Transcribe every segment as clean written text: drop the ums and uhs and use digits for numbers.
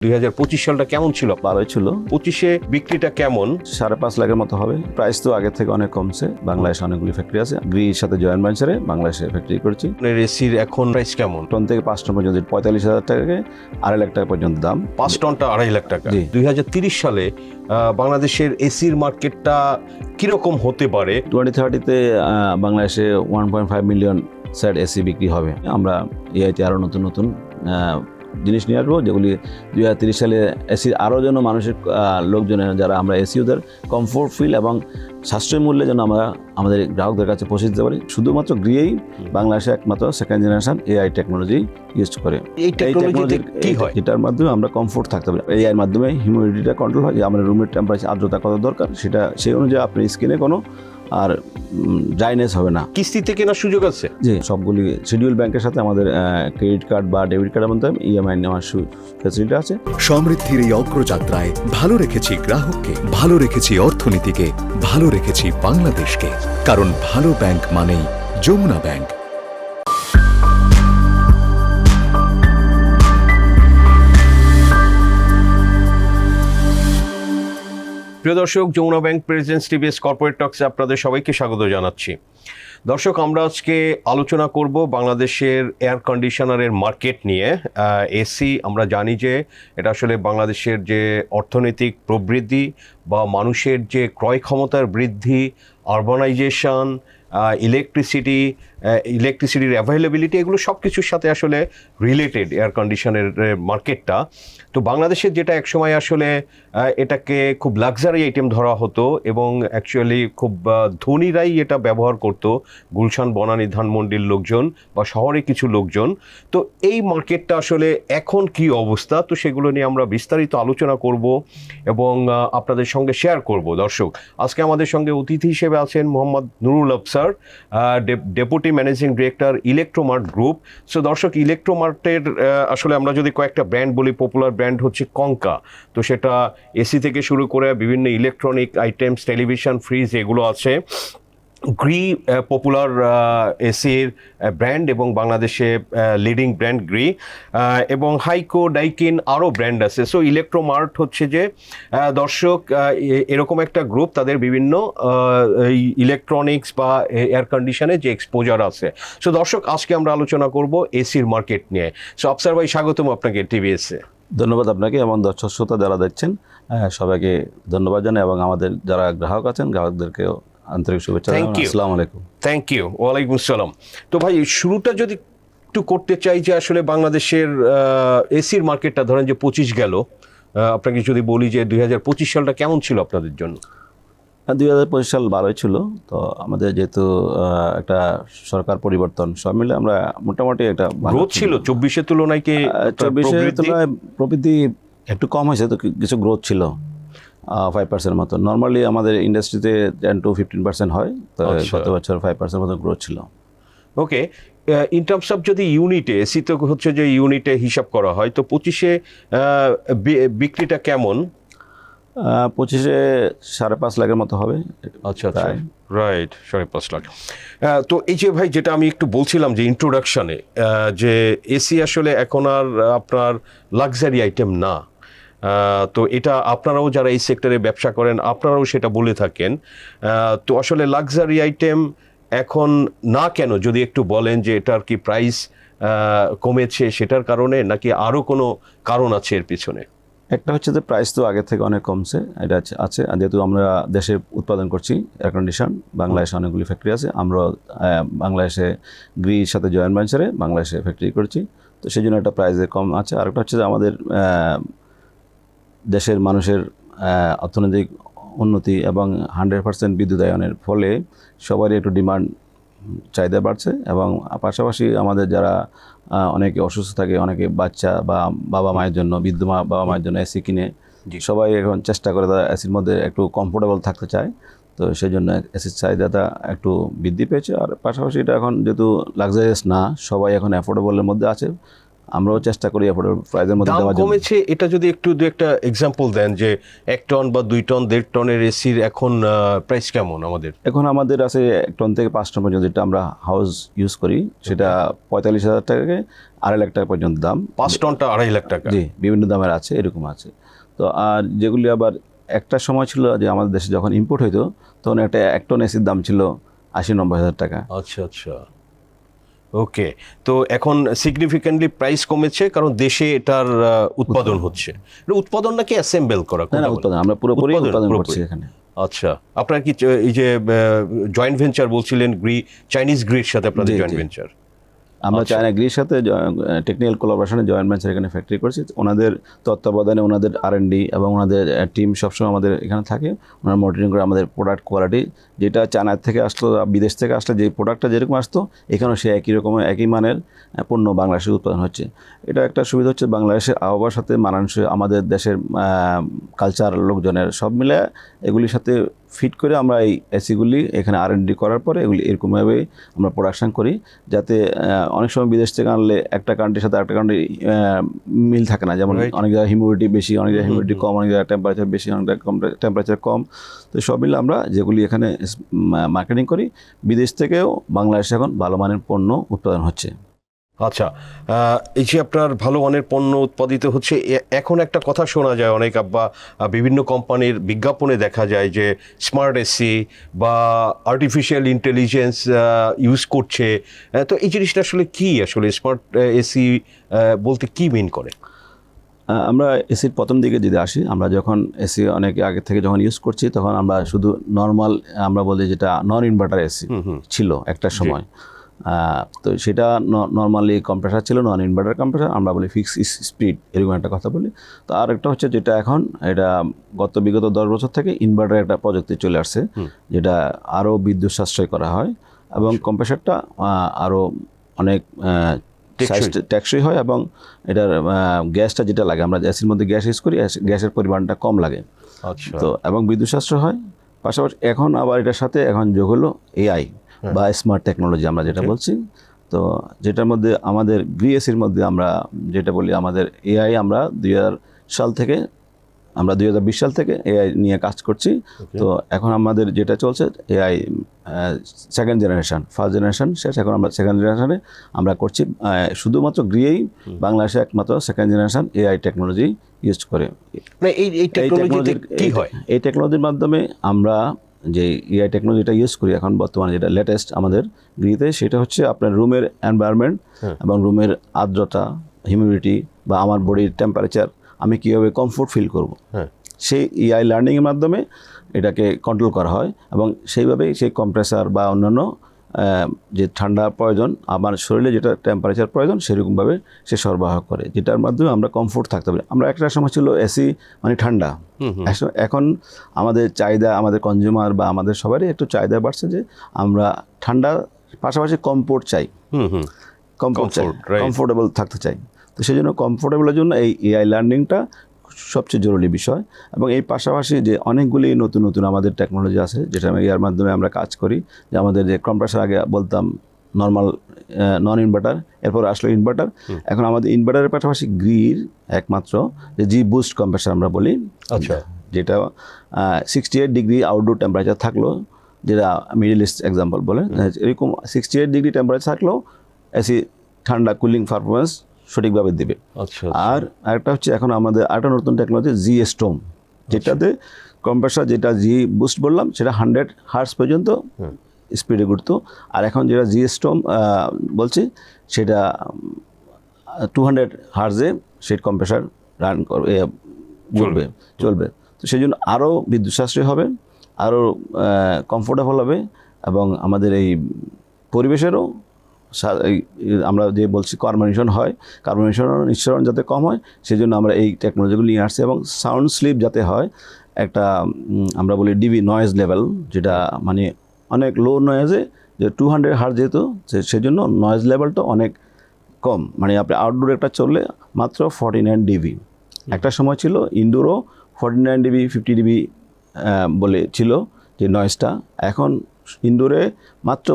2025 সালটা কেমন ছিল? ভালোই ছিল। 25-এ বিক্রিটা কেমন? 5.5 লাখের মতো হবে। প্রাইস তো আগের থেকে অনেক কমছে। বাংলাদেশে অনেকগুলি ফ্যাক্টরি আছে। গ্রির সাথে জয়েন্ট ভেঞ্চারে বাংলাদেশে ফ্যাক্টরি করেছি। এসির এখন প্রাইস কেমন? টন থেকে 5 টন পর্যন্ত 45,000 টাকাকে 2.5 লাখ টাকা পর্যন্ত দাম। 5 টনটা 2.5 লাখ টাকা। জি। 2030 সালে বাংলাদেশের এসির মার্কেটটা কিরকম হতে পারে? 2030-তে বাংলাদেশে 1.5 মিলিয়ন সেট এসি বিক্রি হবে। আমরা এআইতে আরও নতুন নতুন জিনিস নিয়ে আসবো, যেগুলি 2030 সালে এসির আরও যেন মানুষের লোকজনের যারা আমরা এসি ওদের কমফোর্ট ফিল এবং সাশ্রয় মূল্যে যেন আমরা আমাদের গ্রাহকদের কাছে পৌঁছে দিতে পারি। শুধুমাত্র গ্রিয়েই বাংলাদেশে একমাত্র second generation AI technology use করে। এই টেকনোলজি কি হয়? এটার মাধ্যমে আমরা কমফোর্ট থাকতে পারি। এআই এর মাধ্যমে হিউমিডিটিটা কন্ট্রোল হয়, যে আমাদের রুমের টেম্পারেচার আর্দ্রতা কত দরকার সেটা সেই অনুযায়ী আপনার স্কিনে কোনো আর ড্রাইনেস হবে না। কিস্তিতে কেনার সুযোগ আছে? জি, সবগুলি শিডিউল ব্যাংকের সাথে আমাদের ক্রেডিট কার্ড বা ডেবিট কার্ডের মধ্যে ইএমআই নেওয়ার ফ্যাসিলিটি আছে। সমৃদ্ধির এই অগ্রযাত্রায় ভালো রেখেছি গ্রাহককে, ভালো রেখেছি অর্থনীতিকে, ভালো রেখেছি বাংলাদেশকে। কারণ ভালো ব্যাংক মানেই যমুনা ব্যাংক। প্রিয় দর্শক, Jamuna bank presents TVS corporate টক্সে আপনাদের সবাইকে স্বাগত জানাচ্ছি। দর্শক, আমরা আজকে আলোচনা করব বাংলাদেশের এয়ার কন্ডিশনারের মার্কেট নিয়ে। এসি আমরা জানি যে এটা আসলে বাংলাদেশের যে অর্থনৈতিক প্রবৃদ্ধি বা মানুষের যে ক্রয় ক্ষমতার বৃদ্ধি, আরবানাইজেশন, ইলেকট্রিসিটির অ্যাভেলেবিলিটি, এগুলো সব কিছুর সাথে আসলে রিলেটেড এয়ার কন্ডিশনের মার্কেটটা। তো বাংলাদেশের যেটা একসময় আসলে এটাকে খুব লাক্সারি আইটেম ধরা হতো এবং অ্যাকচুয়ালি খুব ধনীরাই এটা ব্যবহার করতো, গুলশান, বনানী, ধানমন্ডির লোকজন বা শহরে কিছু লোকজন। তো এই মার্কেটটা আসলে এখন কি অবস্থা, তো সেগুলো নিয়ে আমরা বিস্তারিত আলোচনা করব এবং আপনাদের সঙ্গে শেয়ার করব। দর্শক, আজকে আমাদের সঙ্গে অতিথি হিসেবে আছেন Mohammad Nurul Afsar, deputy managing director, Electromart group. So দর্শক, ইলেকট্রোমার্টের আসলে আমরা যদি কয়েকটা ব্র্যান্ড বলি, পপুলার ব্র্যান্ড হচ্ছে কঙ্কা। তো সেটা এসি থেকে শুরু করে বিভিন্ন ইলেকট্রনিক আইটেমস, টেলিভিশন, ফ্রিজ, এগুলো আছে। গ্রি পপুলার এসির ব্র্যান্ড এবং বাংলাদেশে লিডিং ব্র্যান্ড গ্রি, এবং হাইকো, ডাইকিন, আরও ব্র্যান্ড আছে। সো ইলেকট্রোমার্ট হচ্ছে যে দর্শক এরকম একটা গ্রুপ, তাদের বিভিন্ন ইলেকট্রনিক্স বা এয়ার কন্ডিশনে যে এক্সপোজার আছে। সো দর্শক, আজকে আমরা আলোচনা করব এসির মার্কেট নিয়ে। সো আফসার ভাই, স্বাগতম আপনাকে টিভিএসে। ধন্যবাদ আপনাকে এবং দর্শক শ্রোতা যারা দেখছেন সবাইকে ধন্যবাদ জানাই, এবং আমাদের যারা গ্রাহক আছেন গ্রাহকদেরকেও আন্তরিক শুভেচ্ছা। আসসালামু আলাইকুম। Thank you. ওয়ালাইকুম আসসালাম। তো ভাই, শুরুটা যদি একটু করতে চাই যে আসলে বাংলাদেশের এসির মার্কেটটা ধরেন যে 25 গেল, আপনাকে যদি বলি যে 2025 সালটা কেমন ছিল আপনাদের জন্য? 2025 সাল ভালোই ছিল। তো আমাদের যেহেতু একটা সরকার পরিবর্তন, সব মিলে আমরা মোটামুটি একটা গ্রোথ ছিল 24-এর তুলনায়। কি 24-এর তুলনায় প্রবৃদ্ধি একটু কম হয়েছে, তো কিছু গ্রোথ ছিল 5% মতো। নর্মালি আমাদের ইন্ডাস্ট্রিতে 10 to 15% হয়, তো গত বছর 5% মতো গ্রোথ ছিল। ওকে, ইন টার্মস অফ যদি ইউনিটে, এসি তো হচ্ছে যে ইউনিটে হিসাব করা হয়, তো 25-এ বিক্রিটা কেমন? 25-এ 5.5 লাখের মতো হবে। আচ্ছা আচ্ছা, রাইট, 5.5 লাখ। তো এই যে ভাই, যেটা আমি একটু বলছিলাম যে ইন্ট্রোডাকশানে, যে এসি আসলে এখন আর আপনার লাক্সারি আইটেম না। তো এটা আপনারাও যারা এই সেক্টরে ব্যবসা করেন আপনারাও সেটা বলে থাকেন। তো আসলে লাক্সারি আইটেম এখন না কেন, যদি একটু বলেন যে এটার কি প্রাইস কমেছে সেটার কারণে, নাকি আরও কোনো কারণ আছে এর পিছনে? একটা হচ্ছে যে প্রাইস তো আগের থেকে অনেক কমছে, এটা আছে। যেহেতু আমরা দেশে উৎপাদন করছি এয়ার কন্ডিশন, বাংলাদেশে অনেকগুলি ফ্যাক্টরি আছে, আমরা বাংলাদেশে গ্রির সাথে জয়েন্ট ভেঞ্চারে বাংলাদেশে ফ্যাক্টরি করছি, তো সেই জন্য একটা প্রাইসে কম আছে। আরেকটা হচ্ছে যে আমাদের দেশের মানুষের অর্থনৈতিক উন্নতি এবং 100% বিদ্যুতায়নের ফলে সবারই একটু ডিমান্ড, চাহিদা বাড়ছে। এবং পাশাপাশি আমাদের যারা অনেকে অসুস্থ থাকে, অনেকে বাচ্চা বা বাবা মায়ের জন্য, বৃদ্ধ বাবা মায়ের জন্য এসি কিনে, সবাই এখন চেষ্টা করে তারা এসির মধ্যে একটু কমফোর্টেবল থাকতে চায়। তো সেই জন্য এসির চাহিদাটা একটু বৃদ্ধি পেয়েছে। আর পাশাপাশি এটা এখন যেহেতু লাক্সারিয়াস না, সবাই এখন অ্যাফোর্ডেবলের মধ্যে আছে, আমরাও চেষ্টা করি অ্যাফোর্ডেবল প্রাইসের মধ্যে দেওয়ার জন্য। কমেছে, এটা যদি একটু দু একটা এক্সাম্পল দেন যে 1 টন বা 2 টন, 1.5 টনের এসির এখন প্রাইস কেমন আমাদের? এখন আমাদের আছে 1 টন থেকে 5 টন পর্যন্ত, যেটা আমরা হাউস ইউজ করি, সেটা 45,000 টাকাকে 2.5 লাখ টাকা পর্যন্ত দাম। 5 টনটা 2.5 লাখ টাকা? জি, বিভিন্ন দামের আছে, এরকম আছে। তো আর যেগুলি আবার একটা সময় ছিল যে আমাদের দেশে যখন ইম্পোর্ট হইতো তখন একটা 1 টন এসির দাম ছিল 80-90 হাজার টাকা। আচ্ছা আচ্ছা, ওকে। তো এখন সিগনিফিক্যান্টলি প্রাইস কমেছে কারণ দেশে এটার উৎপাদন হচ্ছে। এটা উৎপাদন নাকি অ্যাসেম্বল করা? না, উৎপাদন আমরা পুরোপুরি উৎপাদন করছি পুরোপুরি। এখানে। আচ্ছা, আপনার কি এই যে জয়েন্ট ভেঞ্চার বলছিলেন, চাইনিজ গ্রির সাথে আপনাদের জি, জয়েন্ট জি। ভেঞ্চার? আমরা আচ্ছা। চায়না গ্রির সাথে টেকনিক্যাল কোলাবোরেশনে জয়েন্ট ভেঞ্চার এখানে ফ্যাক্টরি করছি। ওনাদের তত্ত্বাবধানে ওনাদের R&D এবং ওনাদের টিম সবসময় আমাদের এখানে থাকে। ওনারা মনিটরিং করে আমাদের প্রোডাক্ট কোয়ালিটি, যেটা চায়না থেকে আসলো, বিদেশ থেকে আসলে যে প্রোডাক্টটা যেরকম আসতো এখানেও সে একই রকমের একই মানের পণ্য বাংলাদেশে উৎপাদন হচ্ছে। এটা একটা সুবিধা হচ্ছে বাংলাদেশের আবহাওয়ার সাথে মানানসই, আমাদের দেশের কালচার লোকজনের সব মিলে এগুলির সাথে ফিট করে আমরা এই এসিগুলি এখানে R&D করার পরে এগুলি এরকমভাবে আমরা প্রোডাকশন করি, যাতে অনেক সময় বিদেশ থেকে আনলে একটা কান্ট্রির সাথে একটা কান্ট্রি মিল থাকে না। যেমন Right. অনেক জায়গায় হিউমিডিটি বেশি, অনেক জায়গায় হিউমিডিটি কম, অনেক জায়গায় টেম্পারেচার বেশি, অনেক জায়গায় টেম্পারেচার কম। তো সব মিলে আমরা যেগুলি এখানে মার্কেটিং করি, বিদেশ থেকেও বাংলাদেশে এখন ভালো মানের পণ্য উৎপাদন হচ্ছে। আচ্ছা, এই যে আপনার ভালো মানের পণ্য উৎপাদিত হচ্ছে, এখন একটা কথা শোনা যায় অনেক, বা বিভিন্ন কোম্পানির বিজ্ঞাপনে দেখা যায় যে স্মার্ট এসি বা আর্টিফিশিয়াল ইন্টেলিজেন্স ইউজ করছে। তো এই জিনিসটা আসলে কি, আসলে স্মার্ট এসি বলতে কি মিন করে? আমরা এসির প্রথম দিকে যদি আসি, আমরা যখন এসি অনেক আগে থেকে যখন ইউজ করছি তখন আমরা শুধু নর্মাল, আমরা বলি যেটা নন ইনভার্টার এসি ছিল একটা সময়। তো সেটা নর্মালি কম্প্রেসার ছিল, নন ইনভার্টার কম্প্রেসার, আমরা বলি ফিক্স স্পিড, এরকম একটা কথা বলি। তো আর একটা হচ্ছে যেটা এখন, এটা বিগত 10 বছর থেকে ইনভার্টার একটা প্রযুক্তি চলে আসছে, যেটা আরও বিদ্যুৎ সাশ্রয় করা হয় এবং কম্প্রেসারটা আরও অনেক টেকসই হয় এবং এটার গ্যাসটা যেটা লাগে, আমরা এসির মধ্যে গ্যাস ইউজ করি, গ্যাসের পরিমাণটা কম লাগে। আচ্ছা। তো এবং বিদ্যুৎ সাশ্রয় হয়। পাশাপাশি এখন আবার এটার সাথে এখন যোগ হলো AI বা স্মার্ট টেকনোলজি আমরা যেটা বলছি। তো যেটার মধ্যে আমাদের গ্রিএসির মধ্যে আমরা যেটা বলি, আমাদের AI আমরা 2020 সাল থেকে AI নিয়ে কাজ করছি। তো এখন আমাদের যেটা চলছে AI second generation, first generation শেষ, এখন আমরা সেকেন্ড জেনারেশনে আমরা করছি। শুধুমাত্র গ্রিয়েই বাংলাদেশে একমাত্র second generation AI technology use করে। মানে এই টেকনোলজিতে কি হয়? এই টেকনোলজির মাধ্যমে আমরা যে AI টেকনোলজিটা ইউজ করি এখন বর্তমানে, যেটা লেটেস্ট আমাদের গ্রিতে, সেটা হচ্ছে আপনার রুমের এনভায়রনমেন্ট এবং রুমের আর্দ্রতা, হিউমিডিটি বা আমার বডির টেম্পারেচার আমি কীভাবে কমফোর্ট ফিল করব, সেই AI লার্নিংয়ের মাধ্যমে এটাকে কন্ট্রোল করা হয় এবং সেইভাবেই সেই কম্প্রেসার বা অন্যান্য যে ঠান্ডা প্রয়োজন, আমার শরীরে যেটা টেম্পারেচার প্রয়োজন সেরকমভাবে সে সরবরাহ করে, যেটার মাধ্যমে আমরা কমফোর্ট থাকতে পারি। আমরা একটা সময় ছিল এসি মানে ঠান্ডা, এখন আমাদের চাহিদা, আমাদের কনজিউমার বা আমাদের সবারই একটু চাহিদা বাড়ছে যে আমরা ঠান্ডা পাশাপাশি কমফোর্ট চাই, কমফোর্টেবল থাকতে চাই। তো সেই জন্য কমফোর্টেবলের জন্য এই AI লার্নিংটা সবচেয়ে জরুরি বিষয়। এবং এই পাশাপাশি যে অনেকগুলি নতুন নতুন আমাদের টেকনোলজি আছে যেটা এর মাধ্যমে আমরা কাজ করি, যে আমাদের যে কম্প্রেসার আগে বলতাম নর্মাল নন ইনভার্টার, এরপর আসলো ইনভার্টার। এখন আমাদের ইনভার্টারের পাশাপাশি গ্রির একমাত্র যে জি বুস্ট কম্প্রেসার আমরা বলি, আচ্ছা, যেটা 68 ডিগ্রি আউটডোর টেম্পারেচার থাকলো, যেটা মিডল ইস্ট এক্সাম্পল বলে, এরকম 68 ডিগ্রি টেম্পারেচার থাকলেও এসি ঠান্ডা কুলিং পারফরমেন্স সঠিকভাবে দেবে। আচ্ছা। আর আরেকটা হচ্ছে এখন আমাদের আরেকটা নতুন টেকনোলজি জি স্টোম, যেটাতে কম্প্রেসার যেটা জি বুস্ট বললাম সেটা 100 হার্জ পর্যন্ত স্পিডে ঘুরতো, আর এখন যেটা জি স্টোম বলছি সেটা 200 হার্জে সেই কম্প্রেসার রান করবে, চলবে। তো সেই জন্য আরও বিদ্যুৎ সাশ্রয় হবে, আরও কমফোর্টেবল হবে এবং আমাদের এই পরিবেশেরও আমরা যে বলছি কার্বনেশন হয়, নিঃসরণ যাতে কম হয় সেই জন্য আমরা এই টেকনোলজিগুলো নিয়ে আসছি। এবং সাউন্ড স্লিপ যাতে হয়, একটা আমরা বলি ডিবি নয়েজ লেভেল, যেটা মানে অনেক লো নয়েজে, যে 200 হার্জ যেহেতু সেই জন্য নয়েজ লেভেলটা অনেক কম, মানে আপনি আউটডোর একটা চললে মাত্র 49 ডিবি। একটা সময় ছিল ইনডোরও 49 ডিবি 50 ডিবি বলে ছিল যে নয়েজটা, এখন ইনডোরে মাত্র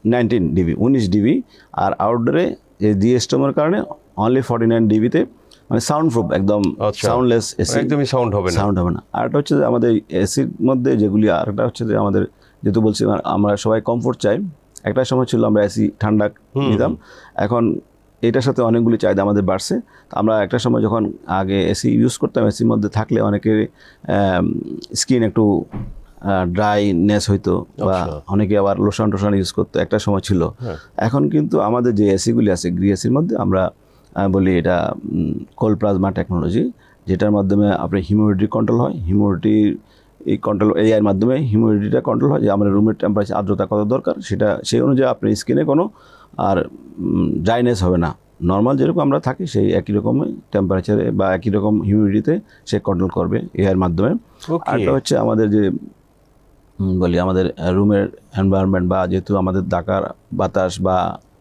19 ডিবি 19 ডিবি, আর আউটডোরে এই জিএসটিএমের কারণে অনলি 49 ডিবিতে, মানে সাউন্ড প্রুফ, একদম সাউন্ডলেস এসি, একদমই সাউন্ড হবে না। আর একটা হচ্ছে যে আমাদের এসির মধ্যে যেগুলি, আর একটা হচ্ছে যে আমাদের যেহেতু বলছি আমরা সবাই কমফোর্ট চাই, একটা সময় ছিল আমরা এসি ঠান্ডা নিতাম, এখন এটার সাথে অনেকগুলি চাহিদা আমাদের বাড়ছে। আমরা একটা সময় যখন আগে এসি ইউজ করতাম, এসির মধ্যে থাকলে অনেকের স্কিন একটু ড্রাইনেস হইতো বা অনেকে আবার লোশন টোশন ইউজ করতো, একটা সময় ছিল। এখন কিন্তু আমাদের যে এসিগুলি আছে গ্রি এসির মধ্যে আমরা বলি এটা কোল্ড প্লাজমা টেকনোলজি, যেটার মাধ্যমে আপনার হিউমিডিটি কন্ট্রোল হয়। হিউমিডিটি এই কন্ট্রোল এআই এর মাধ্যমে হিউমিডিটিটা কন্ট্রোল হয়, যে আমাদের রুমের টেম্পারেচার আর্দ্রতা কত দরকার সেটা সেই অনুযায়ী আপনার স্কিনে কোনো আর ড্রাইনেস হবে না। নর্মাল যেরকম আমরা থাকি সেই একই রকমই টেম্পারেচারে বা একই রকম হিউমিডিটিতে সে কন্ট্রোল করবে এআইয়ের মাধ্যমে। আরটা হচ্ছে আমাদের যে বলি আমাদের রুমের এনভায়রনমেন্ট বা যেহেতু আমাদের ঢাকার বাতাস বা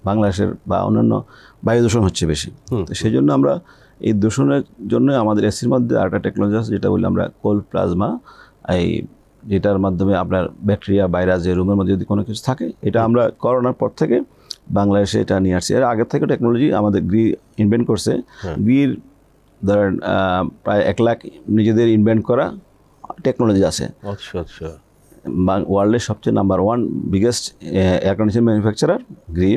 বাংলাদেশের বা অন্যান্য বায়ু দূষণ হচ্ছে বেশি, তো সেই জন্য আমরা এই দূষণের জন্য আমাদের এসির মধ্যে আরেকটা টেকনোলজি আছে যেটা বলি আমরা কোল্ড প্লাজমা, এই যেটার মাধ্যমে আপনার ব্যাকটেরিয়া ভাইরাস যে রুমের মধ্যে যদি কোনো কিছু থাকে, এটা আমরা করোনার পর থেকে বাংলাদেশে এটা নিয়ে আসছি। এর আগের থেকে টেকনোলজি আমাদের গ্রি ইনভেন্ট করছে। গ্রির ধরেন প্রায় 1 লাখ নিজেদের ইনভেন্ট করা টেকনোলজি আছে। আচ্ছা আচ্ছা। ওয়ার্ল্ডের সবচেয়ে number 1 biggest air condition manufacturer Gree.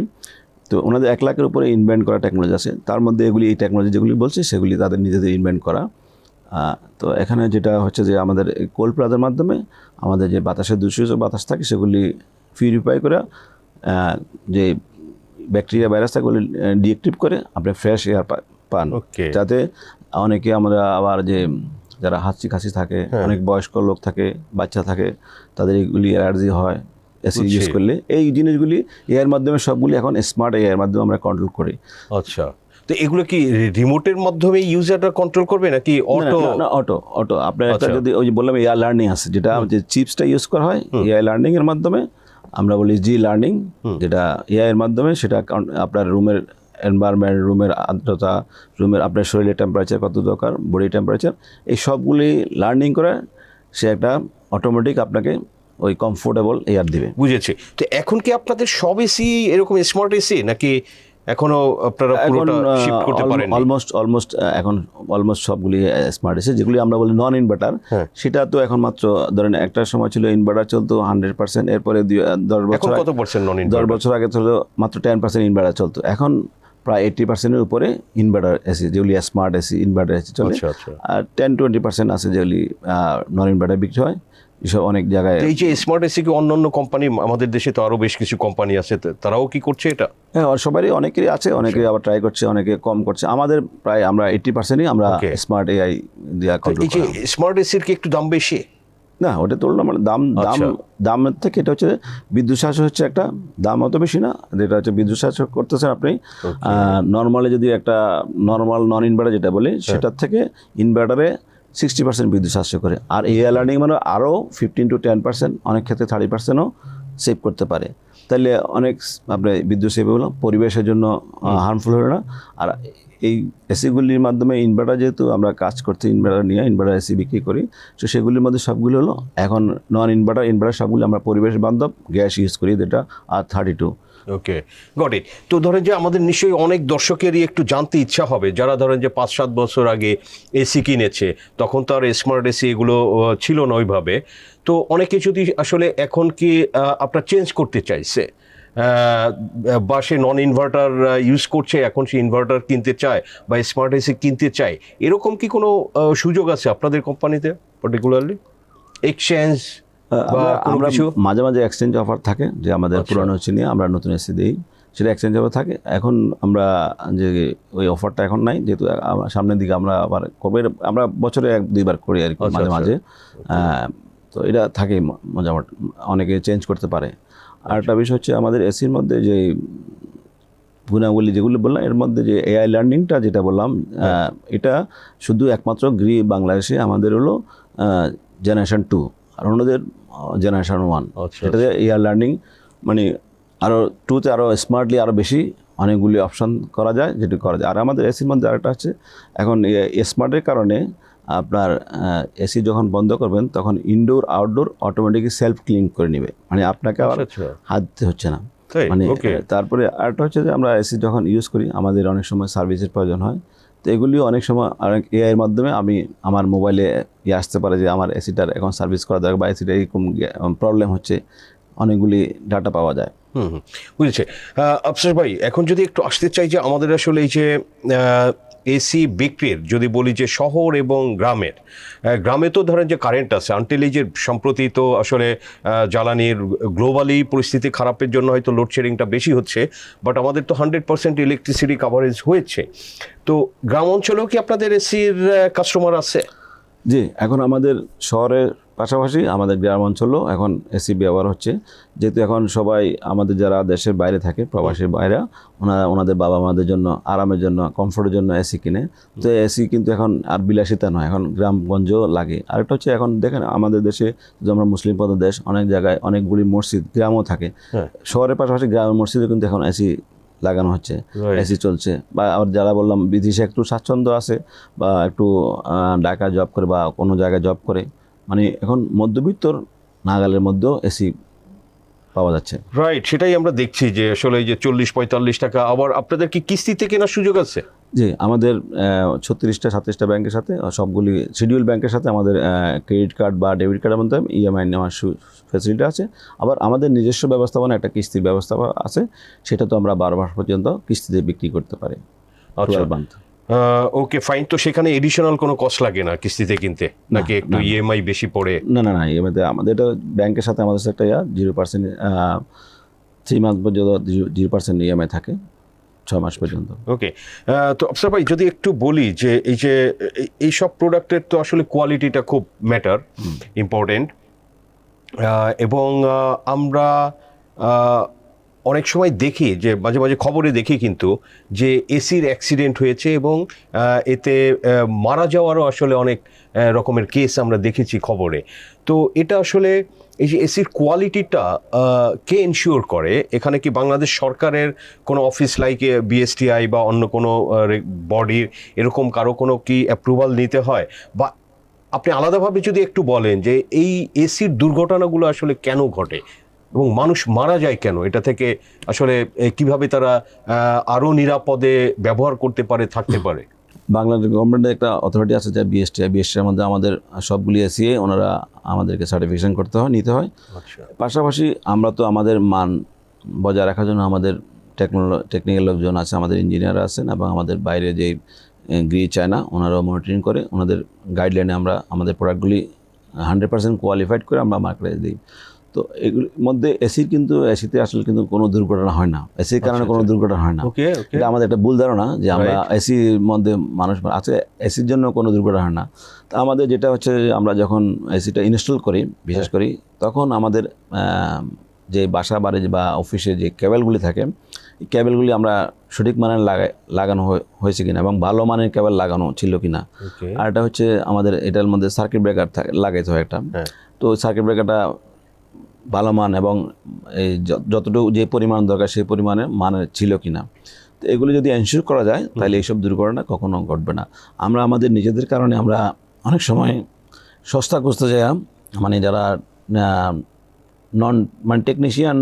তো ওনাদের 1 লাখের উপরে ইনভেন্ট করা টেকনোলজি আছে, তার মধ্যে এগুলি এই টেকনোলজি যেগুলি বলছে সেগুলি তাদের নিজেদের ইনভেন্ট করা। তো এখানে যেটা হচ্ছে যে আমাদের কোল্ড প্লাজার মাধ্যমে আমাদের যে বাতাসের দূষিত বাতাস থাকে সেগুলি পিউরিফাই করে যে ব্যাকটেরিয়া ভাইরাস থাকে ওগুলি ডিঅ্যাক্টিভ করে আপনি ফ্রেশ এয়ার পান। যাতে অনেকে আমরা আবার যে যারা হাঁচি কাশি থাকে, অনেক বয়স্ক লোক থাকে, বাচ্চা থাকে, তাদের এইগুলি অ্যালার্জি হয় এসি ইউজ করলে। এই জিনিসগুলি এআইয়ের মাধ্যমে সবগুলি এখন স্মার্ট এআইয়ের মাধ্যমে আমরা কন্ট্রোল করি। আচ্ছা, তো এগুলো কি রিমোটের মাধ্যমে ইউজারটা কন্ট্রোল করবে নাকি অটো? না, অটো আপনার একটা যদি ওই যে বললাম এআই লার্নিং আছে, যেটা যে চিপসটা ইউজ করা হয় এআই লার্নিং এর মাধ্যমে, আমরা বলি জি লার্নিং, যেটা এআই এর মাধ্যমে সেটা আপনার রুমের এনভায়রনমেন্ট, রুমের আর্দ্রতা, রুমের আপনার শরীরের টেম্পারেচার কত দরকার, বডি টেম্পারেচার, এই সবগুলি লার্নিং করে সে একটা অটোমেটিক আপনাকে ওই কমফোর্টেবল এয়ার দিবে। বুঝেছি। তো এখন কি আপনাদের সব এসি এরকম স্মার্ট এসি নাকি এখনো আপনারা পুরোটা শিফট করতে পারেন? অলমোস্ট এখন অলমোস্ট সবগুলি স্মার্ট এসি। যেগুলি আমরা বলি নন ইনভার্টার, সেটা তো এখন মাত্র ধরেন একটা সময় ছিল ইনভার্টার চলতো 100%, এরপরে 10 বছর, কত পার্সেন্ট নন ইনভার্টার? 10 বছর আগে ছিল মাত্র 10% ইনভার্টার চলতো। এখন প্রায় 80%-এর উপরে ইনভার্টার এসি, যেগুলি স্মার্ট এসি ইনভার্টার এসি চলে। আর 10-20% আছে যেগুলি নন ইনভার্টার বিক্রি হয়। এসব অনেক জায়গায়। এই যে স্মার্ট এসি কি অন্যান্য কোম্পানি, আমাদের দেশে তো আরো বেশ কিছু কোম্পানি আছে, তারাও কি করছে এটা? হ্যাঁ, সবারই অনেকেরই আছে, অনেকে আবার ট্রাই করছে, অনেকে কম করছে। আমাদের প্রায় আমরা 80%ই আমরা স্মার্ট এআই দিয়ে কন্ট্রোল করি। এই যে স্মার্ট এসির কি একটু দাম বেশি? না, ওটা তুলনা মানে দামের থেকে এটা হচ্ছে বিদ্যুৎ সাশ্রয় হচ্ছে একটা দাম অত বেশি না। যেটা হচ্ছে বিদ্যুৎ সাশ্রয় করতেছেন আপনি নর্মালি যদি একটা নর্মাল নন ইনভার্টার যেটা বলি সেটার থেকে ইনভার্টারে 60% বিদ্যুৎ সাশ্রয় করে। আর এআই লার্নিং মানে আরও 15-10%, অনেক ক্ষেত্রে 30%ও সেভ করতে পারে। তাহলে অনেক আপনার বিদ্যুৎ সেভ হলো, পরিবেশের জন্য হার্মফুল হলো না। আর এই এসিগুলির মাধ্যমে ইনভার্টার যেহেতু আমরা কাজ করছি, ইনভার্টার নিয়ে ইনভার্টার এসি বিক্রি করি, তো সেগুলির মধ্যে সবগুলো হলো এখন নন ইনভার্টার সবগুলো আমরা পরিবেশ বান্ধব গ্যাস ইউজ করি, যেটা R32। Okay, got it. তো ধরেন যে আমাদের নিশ্চয়ই অনেক দর্শকেরই একটু জানতে ইচ্ছা হবে, যারা ধরেন যে 5-7 বছর আগে এসি কিনেছে, তখন তো আর স্মার্ট এসি এগুলো ছিল না ওইভাবে। তো অনেকে যদি আসলে এখন কি আপনার চেঞ্জ করতে চাইছে বা সে নন ইনভার্টার ইউজ করছে, এখন সে ইনভার্টার কিনতে চায় বা স্মার্ট এসি কিনতে চায়, এরকম কি কোনো সুযোগ আছে আপনাদের কোম্পানিতে পার্টিকুলারলি এক্সচেঞ্জ? আমরা মাঝে মাঝে এক্সচেঞ্জ অফার থাকে, যে আমাদের পুরানো এসি নিয়ে আমরা নতুন এসি দিই, সেটা এক্সচেঞ্জ অফার থাকে। এখন আমরা যে ওই অফারটা এখন নাই, যেহেতু সামনের দিকে আমরা আবার কবে আমরা বছরে 1-2 বার করি আর কি মাঝে মাঝে। তো এটা থাকে মোটামুটি, অনেকে চেঞ্জ করতে পারে। আর একটা বিষয় হচ্ছে আমাদের এসির মধ্যে যে গুণাবলী যেগুলো বললাম, এর মধ্যে যে এআই লার্নিংটা যেটা বললাম, এটা শুধু একমাত্র গ্রি বাংলাদেশে আমাদের হলো জেনারেশন 2, আর অন্যদের জেনারেশন 1। এটাতে এআই লার্নিং মানে আরও 2তে আরও স্মার্টলি আরও বেশি অনেকগুলি অপশান করা যায়, যেটা করা যায়। আর আমাদের এসির মধ্যে আরেকটা হচ্ছে, এখন স্মার্টের কারণে আপনার এসি যখন বন্ধ করবেন তখন indoor outdoor automatically self clean করে নেবে, মানে আপনাকে আবার হাত দিতে হচ্ছে না। মানে তারপরে আরেকটা হচ্ছে যে আমরা এসি যখন ইউজ করি আমাদের অনেক সময় সার্ভিসের প্রয়োজন হয়, তো এগুলিও অনেক সময় অনেক এআইয়ের মাধ্যমে আমি আমার মোবাইলে আসতে পারে যে আমার এসিটার এখন সার্ভিস করা দরকার বা এসিটা এরকম প্রবলেম হচ্ছে, অনেকগুলি ডাটা পাওয়া যায়। বুঝেছে। আফসার ভাই, এখন যদি একটু আসতে চাই যে আমাদের আসলে এই যে এসি বিক্রির যদি বলি যে শহর এবং গ্রামে তো ধরেন যে কারেন্ট আছে, আনটিল এই যে সম্প্রতি তো আসলে জ্বালানির গ্লোবালি পরিস্থিতি খারাপের জন্য হয়তো লোডশেডিংটা বেশি হচ্ছে, বাট আমাদের তো 100% ইলেকট্রিসিটি কাভারেজ হয়েছে। তো গ্রাম অঞ্চলেও কি আপনাদের এসির কাস্টমার আছে? জি, এখন আমাদের শহরের পাশাপাশি আমাদের গ্রাম অঞ্চলেও এখন এসি ব্যবহার হচ্ছে, যেহেতু এখন সবাই আমাদের যারা দেশের বাইরে থাকে, প্রবাসীর বাইরে, ওনাদের বাবা মাদের জন্য আরামের জন্য কমফোর্টের জন্য এসি কিনে। তো এসি কিন্তু এখন আর বিলাসিতা নয়, এখন গ্রামগঞ্জেও লাগে। আরেকটা হচ্ছে এখন দেখেন আমাদের দেশে যে আমরা মুসলিম প্রধান দেশ, অনেক জায়গায় অনেকগুলি মসজিদ গ্রামও থাকে, শহরের পাশাপাশি গ্রামের মসজিদে কিন্তু এখন এসি লাগানো হচ্ছে, এসি চলছে। বা আবার যারা বললাম বিদেশে একটু স্বাচ্ছন্দ্য আছে বা একটু ঢাকা জব করে বা কোনো জায়গায় জব করে, মানে এখন মধ্যবিত্তর নাগালের মধ্যেও এসি পাওয়া যাচ্ছে। রাইট, সেটাই আমরা দেখছি যে আসলে এই যে 40-45 টাকা। আবার আপনাদের কি কিস্তিতে কেনার সুযোগ আছে? জি, আমাদের 36-37টা ব্যাংকের সাথে, সবগুলি শিডিউল ব্যাংকের সাথে আমাদের ক্রেডিট কার্ড বা ডেবিট কার্ডের মধ্যে ইএমআই নেওয়ার ফ্যাসিলিটি আছে। আবার আমাদের নিজস্ব ব্যবস্থাপনা একটা কিস্তির ব্যবস্থা আছে, সেটা তো আমরা 12 মাস পর্যন্ত কিস্তিতে বিক্রি করতে পারি। ওকে, ফাইন। তো সেখানে এডিশনাল কোনো কস্ট লাগে না কিস্তিতে কিনতে, নাকি একটু ইএমআই বেশি পড়ে? না, ইএমআইতে আমাদের এটা ব্যাংকের সাথে আমাদের সাথে একটা 0% 3 মাস পর্যন্ত 0% ইএমআই থাকে, 6 মাস পর্যন্ত। ওকে, তো আফসার ভাই যদি একটু বলি যে এইসব প্রোডাক্টের তো আসলে কোয়ালিটিটা খুব ম্যাটার, ইম্পর্টেন্ট। এবং আমরা অনেক সময় দেখি যে মাঝে মাঝে খবরে দেখি কিন্তু যে এসির অ্যাক্সিডেন্ট হয়েছে এবং এতে মারা যাওয়ারও আসলে অনেক রকমের কেস আমরা দেখেছি খবরে। তো এটা আসলে এই যে এসির কোয়ালিটিটা কে এনশিওর করে? এখানে কি বাংলাদেশ সরকারের কোনো অফিস লাইক বিএসটিআই বা অন্য কোনো বডির এরকম কারো কোনো কি অ্যাপ্রুভাল নিতে হয়? বা আপনি আলাদাভাবে যদি একটু বলেন যে এই এসির দুর্ঘটনাগুলো আসলে কেন ঘটে এবং মানুষ মারা যায় কেন, এটা থেকে আসলে কিভাবে তারা আরও নিরাপদে ব্যবহার করতে পারে, থাকতে পারে? বাংলাদেশ গভর্নমেন্টের একটা অথরিটি আছে যা বিএসটিআই মধ্যে আমাদের সবগুলি এসিয়ে ওনারা আমাদেরকে সার্টিফিকেশন নিতে হয়। পাশাপাশি আমরা তো আমাদের মান বজায় রাখার জন্য আমাদের টেকনিক্যাল লোকজন আছে, আমাদের ইঞ্জিনিয়ার আছেন, এবং আমাদের বাইরে যে চায়না ওনারাও মনিটরিং করে, ওনাদের গাইডলাইনে আমরা আমাদের প্রোডাক্টগুলি 100% কোয়ালিফাইড করে আমরা মার্কেটে দিই। তো এগুলির মধ্যে এসিতে আসলে কিন্তু কোনো দুর্ঘটনা হয় না, এসির কারণে কোনো দুর্ঘটনা হয় না। এটা আমাদের একটা ভুল ধারণা যে আমরা এসির মধ্যে মানুষ আছে, এসির জন্য কোনো দুর্ঘটনা হয় না। তো আমাদের যেটা হচ্ছে, আমরা যখন এসিটা ইনস্টল করি বিশেষ করি, তখন আমাদের যে বাসা বাড়ি বা অফিসে যে কেবলগুলি থাকে, এই কেবলগুলি আমরা সঠিক মানের লাগানো হয়েছে কিনা এবং ভালো মানের কেবল লাগানো ছিল কিনা। আর এটা হচ্ছে আমাদের এটার মধ্যে সার্কিট ব্রেকার লাগাইতে হয় একটা। তো সার্কিট ব্রেকারটা ভালো মান এবং এই যতটুকু যে পরিমাণ দরকার সেই পরিমাণে মানের ছিল কিনা। তো এগুলো যদি এনশিওর করা যায় তাহলে এইসব দুর্ঘটনা কখনো ঘটবে না। আমরা আমাদের নিজেদের কারণে আমরা অনেক সময় সস্তা খুঁজতে যাই, মানে যারা মানে টেকনিশিয়ান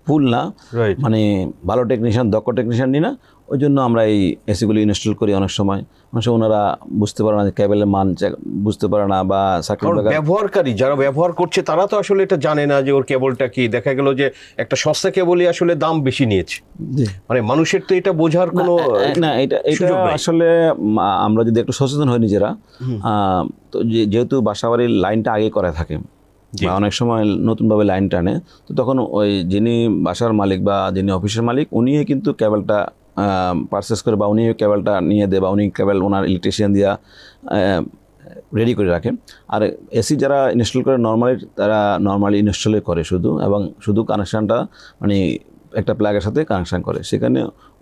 ফুল না, মানে ভালো টেকনিশিয়ান, দক্ষ টেকনিশিয়ান নিই না, ওই জন্য আমরা এই এসিগুলি ইনস্টল করি। অনেক সময় ওনারা বুঝতে পারে না, কেবলের মান বুঝতে পারে না, বা ব্যবহারকারী যারা ব্যবহার করছে তারা তো আসলে এটা জানে না যে ওর কেবলটা কি। দেখা গেল যে একটা সস্তা কেবলই আসলে দাম বেশি নিয়েছে, মানে মানুষের তো এটা বোঝার কোনো না। এটা আসলে আমরা যদি একটু সচেতন হই নিজেরা, তো যেহেতু বাসাবাড়ির লাইনটা আগে করা থাকে বা অনেক সময় নতুনভাবে লাইন টানে, তো তখন ওই যিনি বাসার মালিক বা যিনি অফিসের মালিক উনি কিন্তু কেবলটা পারচেস করে বা উনি কেবলটা নিয়ে দেয় বা উনি কেবল ওনার ইলেকট্রিশিয়ান দিয়া রেডি করে রাখে। আর এসি যারা ইনস্টল করে তারা নর্মালি ইনস্টলে করে শুধু, এবং শুধু কানেকশানটা মানে একটা প্লাগের সাথে কানেকশান করে। সেখানে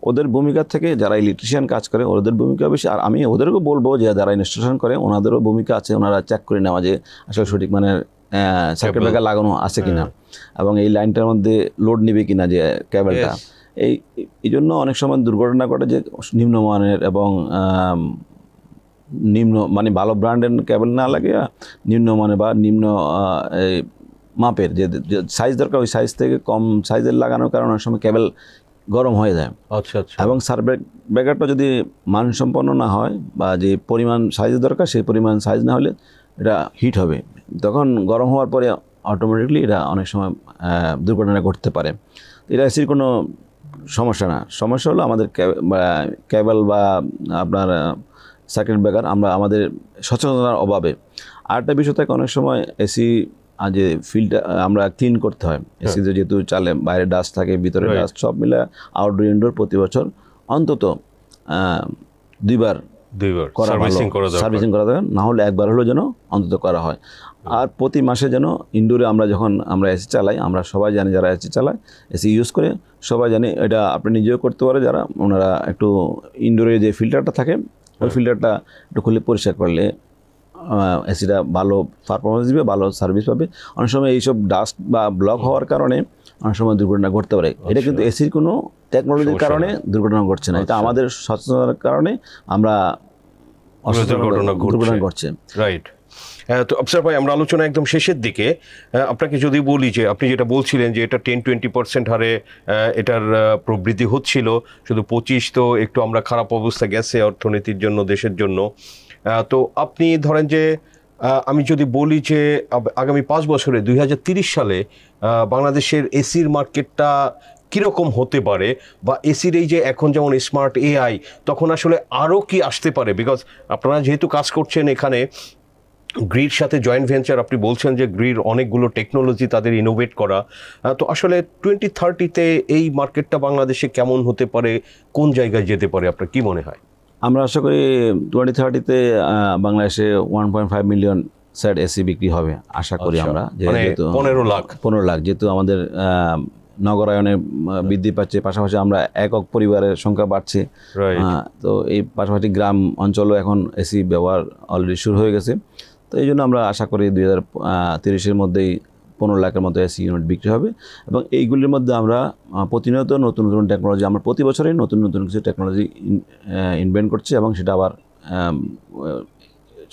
ওদের ভূমিকার থেকে যারা ইলেকট্রিশিয়ান কাজ করে ওদের ভূমিকা বেশি। আর আমি ওদেরকেও বলবো যে যারা ইনস্টলেশন করে ওনাদেরও ভূমিকা আছে, ওনারা চেক করে নেওয়া যে আসলে সঠিক মানের সার্কিট ব্রেকার লাগানো আছে কিনা এবং এই লাইনটার মধ্যে লোড নিবে কিনা যে কেবলটা। এই জন্য অনেক সময় দুর্ঘটনা ঘটে যে নিম্নমানের এবং মানে ভালো ব্র্যান্ডের কেবল না লাগে, নিম্নমানের বা নিম্ন মাপের যে সাইজ দরকার ওই সাইজ থেকে কম সাইজের লাগানোর কারণে অনেক সময় কেবল গরম হয়ে যায়। এবং সার্কিট ব্রেকারটা যদি মানসম্পন্ন না হয় বা যে পরিমাণ সাইজের দরকার সেই পরিমাণ সাইজ না হলে এটা হিট হবে, তখন গরম হওয়ার পরে অটোমেটিকলি এটা অনেক সময় দুর্ঘটনা ঘটতে পারে। এটা এসির কোনো সমস্যা না, সমস্যা হলো আমাদের কেবল বা আপনার সার্কিট ব্রেকার আমরা আমাদের সচেতনতার অভাবে। আরেকটা বিষয় থাকে অনেক সময় এসি যে ফিল্টার আমরা ক্লিন করতে হয়, এসিতে যেহেতু চালে বাইরে ডাস্ট থাকে, ভিতরে ডাস্ট, সব মিলে আউটডোর ইনডোর প্রতি বছর অন্তত 2বার করা সার্ভিসিং করা দরকার, না হলে 1বার হলেও যেন অন্তত করা হয়। আর প্রতি মাসে যেন ইনডোরে আমরা যখন আমরা এসি চালাই, আমরা সবাই জানি যারা এসি চালায় এসি ইউজ করে সবাই জানি, এটা আপনি নিজেও করতে পারে যারা ওনারা একটু ইনডোরে যে ফিল্টারটা থাকে ওই ফিল্টারটা একটু খুলে পরিষ্কার করলে এসিটা ভালো পারফরমেন্স দিবে, ভালো সার্ভিস পাবে। অনেক সময় এইসব ডাস্ট বা ব্লক হওয়ার কারণে অনেক সময় দুর্ঘটনা ঘটতে পারে। এটা কিন্তু এসির কোনো টেকনোলজির কারণে দুর্ঘটনা ঘটছে না, এটা আমাদের সচেতনতার কারণে আমরা দুর্ঘটনা ঘটছে। রাইট। তো আফসার ভাই, আমরা আলোচনা একদম শেষের দিকে। আপনাকে যদি বলি যে আপনি যেটা বলছিলেন যে এটা 10-20% হারে এটার প্রবৃদ্ধি হচ্ছিল, শুধু 25 তো একটু আমরা খারাপ অবস্থা গেছে অর্থনীতির জন্য, দেশের জন্য। তো আপনি ধরেন যে আমি যদি বলি যে আগামী 5 বছরে 2030 সালে বাংলাদেশের এসির মার্কেটটা কীরকম হতে পারে, বা এসির এই যে এখন যেমন স্মার্ট এআই, তখন আসলে আরও কি আসতে পারে? বিকজ আপনারা যেহেতু কাজ করছেন এখানে গ্রির সাথে জয়েন্ট ভেঞ্চার, আপনি বলছেন যে গ্রির অনেকগুলো টেকনোলজি তাদের ইনোভেট করা, তো আসলে 2030-তে এই মার্কেটটা বাংলাদেশে কেমন হতে পারে, কোন জায়গায় যেতে পারে, আপনার কি মনে হয়? আমরা আশা করি 2030-তে বাংলাদেশে 1.5 মিলিয়ন সেট এসি বিক্রি হবে আশা করি আমরা। যেহেতু 15 লাখ যেহেতু আমাদের নগরায়নে বৃদ্ধি পাচ্ছে, পাশাপাশি আমরা একক পরিবারের সংখ্যা বাড়ছে, তো এই পাশাপাশি গ্রাম অঞ্চলও এখন এসি ব্যবহার অলরেডি শুরু হয়ে গেছে। তো এই জন্য আমরা আশা করি 2030-এর মধ্যেই 15 লাখের মতো এসি ইউনিট বিক্রি হবে। এবং এইগুলির মধ্যে আমরা প্রতিনিয়ত নতুন নতুন টেকনোলজি, আমরা প্রতি বছরই নতুন নতুন কিছু টেকনোলজি ইনভেন্ট করছি এবং সেটা আবার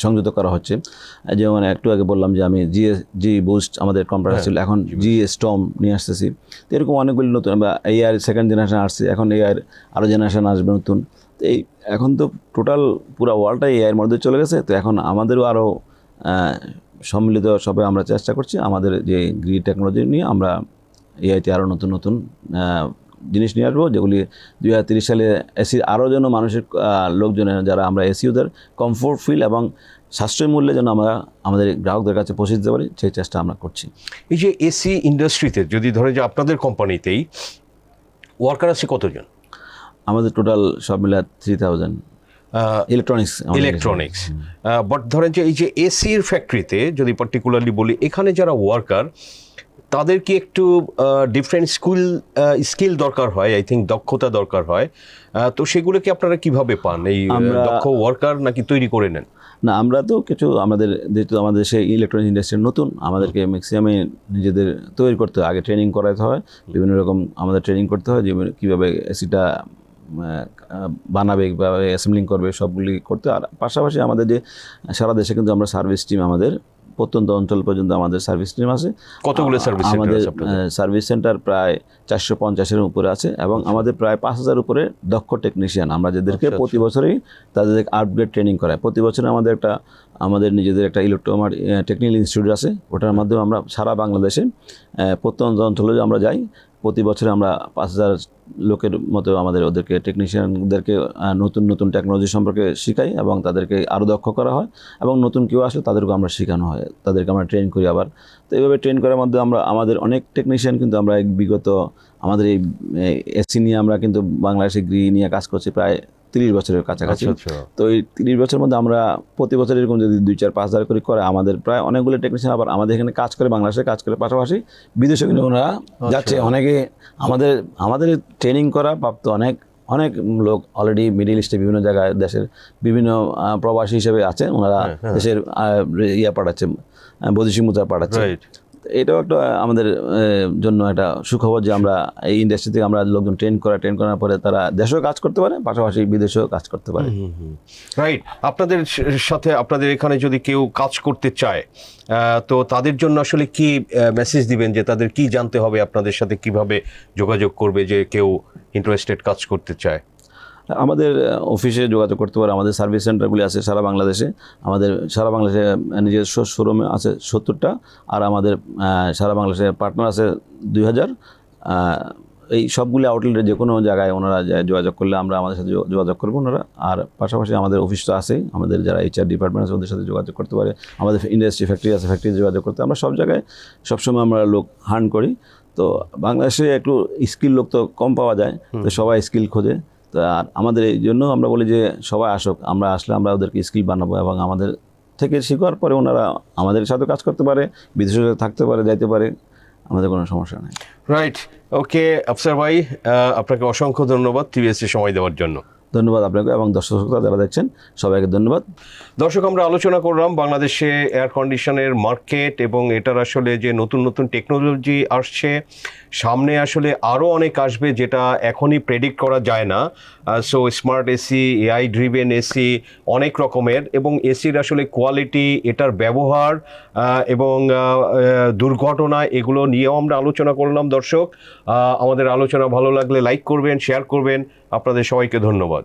সংযুক্ত করা হচ্ছে। যেমন একটু আগে বললাম যে আমি জি বুস্ট আমাদের কম্পিউটার ছিল, এখন জি স্টর্ম নিয়ে আসতেছি। তো এরকম অনেকগুলি নতুন, এআই সেকেন্ড জেনারেশন আসছে, এখন এআই আরও জেনারেশন আসবে নতুন। তো এখন তো টোটাল পুরো ওয়ার্ল্ডটাই এআইয়ের মধ্যে চলে গেছে। তো এখন আমাদেরও আরও সম্মিলিত সবে আমরা চেষ্টা করছি আমাদের যে গ্রিড টেকনোলজি নিয়ে আমরা এআইতে আরও নতুন নতুন জিনিস নিয়ে আসবো, যেগুলি 2030 সালে এসি আরও যেন মানুষের লোকজনের যারা আমরা এসি ওদের কমফোর্ট ফিল এবং সাশ্রয় মূল্যে যেন আমরা আমাদের গ্রাহকদের কাছে পৌঁছে দিতে পারি, সেই চেষ্টা আমরা করছি। এই যে এসি ইন্ডাস্ট্রিতে যদি ধরে যে আপনাদের কোম্পানিতেই ওয়ার্কার আছে কতজন? আমাদের টোটাল সব মিলে 3000 ইলেকট্রনিক্স। বাট ধরেন যে এই যে এসির ফ্যাক্টরিতে যদি পার্টিকুলারলি বলি, এখানে যারা ওয়ার্কার তাদের কি একটু ডিফারেন্ট স্কিল দরকার হয়, আই থিঙ্ক দক্ষতা দরকার হয়, তো সেগুলো কি আপনারা কিভাবে পান? এই দক্ষ ওয়ার্কার নাকি তৈরি করে নেন? না, আমরা তো কিছু আমাদের যেহেতু আমাদের সেই ইলেকট্রনিক ইন্ডাস্ট্রি নতুন, আমাদেরকে ম্যাক্সিমামে নিজেদের তৈরি করতে হয়, আগে ট্রেনিং করাতে হয়, বিভিন্ন রকম আমাদের ট্রেনিং করতে হয় যে কীভাবে এসিটা বানাবে, কীভাবে অ্যাসেম্বলিং করবে, সবগুলি করতে। আর পাশাপাশি আমাদের যে সারা দেশে কিন্তু আমরা সার্ভিস টিম, আমাদের প্রত্যন্ত অঞ্চল পর্যন্ত আমাদের সার্ভিস টিম আছে। কতগুলো সার্ভিস সেন্টার আমাদের আছে? সার্ভিস সেন্টার প্রায় 450-এর উপরে আছে এবং আমাদের প্রায় 5000 উপরে দক্ষ টেকনিশিয়ান, আমরা যাদেরকে প্রতি বছরই তাদের আপগ্রেড ট্রেনিং করায়। প্রতি বছর আমাদের নিজেদের একটা টেকনিক্যাল ইনস্টিটিউট আছে, ওটার মাধ্যমে আমরা সারা বাংলাদেশে প্রত্যন্ত অঞ্চলে আমরা যাই। প্রতি বছরে আমরা 5000 লোকের মতো ওদেরকে টেকনিশিয়ানদেরকে নতুন নতুন টেকনোলজি সম্পর্কে শেখাই এবং তাদেরকে আরও দক্ষ করা হয় এবং নতুন কেউ আসলে তাদেরকে আমরা শেখানো হয়, তাদেরকে আমরা ট্রেন করি আবার। তো এইভাবে ট্রেন করার মধ্যে আমাদের অনেক টেকনিশিয়ান কিন্তু আমরা বিগত আমাদের এই এসি নিয়ে আমরা কিন্তু বাংলাদেশে গ্রি নিয়ে কাজ করছি প্রায় 30 বছরের কাছাকাছি। তো এই 30 বছরের মধ্যে আমরা প্রতি বছর এরকম যদি 2-4-5 হাজার করে আমাদের প্রায় অনেকগুলো টেকনিশিয়ান আবার আমাদের এখানে কাজ করে, বাংলাদেশে কাজ করে, পাশাপাশি বিদেশে কিন্তু ওনারা যাচ্ছে। অনেকে আমাদের ট্রেনিং করা প্রাপ্ত অনেক লোক অলরেডি মিডল ইস্টে বিভিন্ন জায়গায় দেশের বিভিন্ন প্রবাসী হিসেবে আছে, ওনারা দেশের পাঠাচ্ছে, বৈদেশিক মুদ্রা পাঠাচ্ছে। এটাও একটা আমাদের জন্য একটা সুখবর যে আমরা এই ইন্ডাস্ট্রি থেকে আমরা লোকজন ট্রেন করার পরে তারা দেশেও কাজ করতে পারে, পাশাপাশি বিদেশেও কাজ করতে পারে। রাইট। আপনাদের সাথে আপনাদের এখানে যদি কেউ কাজ করতে চায়, তো তাদের জন্য আসলে কি মেসেজ দিবেন, যে তাদের কি জানতে হবে, আপনাদের সাথে কিভাবে যোগাযোগ করবে যে কেউ ইন্টারেস্টেড কাজ করতে চায়? আমাদের অফিসে যোগাযোগ করতে পারে, আমাদের সার্ভিস সেন্টারগুলি আছে সারা বাংলাদেশে। আমাদের সারা বাংলাদেশে নিজস্ব শোরুম আছে 70টা, আর আমাদের সারা বাংলাদেশে পার্টনার আছে 2000। এই সবগুলি আউটলেটে যে কোনো জায়গায় ওনারা যোগাযোগ করলে আমরা আমাদের সাথে যোগাযোগ করবো ওনারা। আর পাশাপাশি আমাদের অফিস তো আছেই, আমাদের যারা HR ডিপার্টমেন্ট আছে ওদের সাথে যোগাযোগ করতে পারে। আমাদের ইন্ডাস্ট্রি ফ্যাক্টরি আছে, ফ্যাক্টরিতে যোগাযোগ করতে আমরা সব জায়গায় সবসময় আমরা লোক হান্ট করি। তো বাংলাদেশে একটু স্কিল লোক তো কম পাওয়া যায়, তো সবাই স্কিল খোঁজে। তো আর আমাদের এই জন্য আমরা বলি যে সবাই আসুক, আমরা আসলে আমরা ওদেরকে স্কিল বানাবো এবং আমাদের থেকে শেখার পরে ওনারা আমাদের সাথে কাজ করতে পারে, বিদেশে থাকতে পারে, যাইতে পারে, আমাদের কোনো সমস্যা নেই। রাইট, ওকে আফসার ভাই, আপনাকে অসংখ্য ধন্যবাদ টিভিএসসি সময় দেওয়ার জন্য। ধন্যবাদ আপনাকে এবং দর্শক শ্রোতা যারা দেখছেন সবাইকে ধন্যবাদ। দর্শক, আমরা আলোচনা করলাম বাংলাদেশে এয়ার কন্ডিশনের মার্কেট এবং এটার আসলে যে নতুন নতুন টেকনোলজি আসছে, সামনে আসলে আরও অনেক আসবে যেটা এখনই প্রেডিক্ট করা যায় না। So smart AC, AI driven AC অনেক রকমের, এবং এসির আসলে কোয়ালিটি, এটার ব্যবহার এবং দুর্ঘটনা, এগুলো নিয়েও আমরা আলোচনা করলাম। দর্শক, আমাদের আলোচনা ভালো লাগলে লাইক করবেন, শেয়ার করবেন। আপনাদের সবাইকে ধন্যবাদ।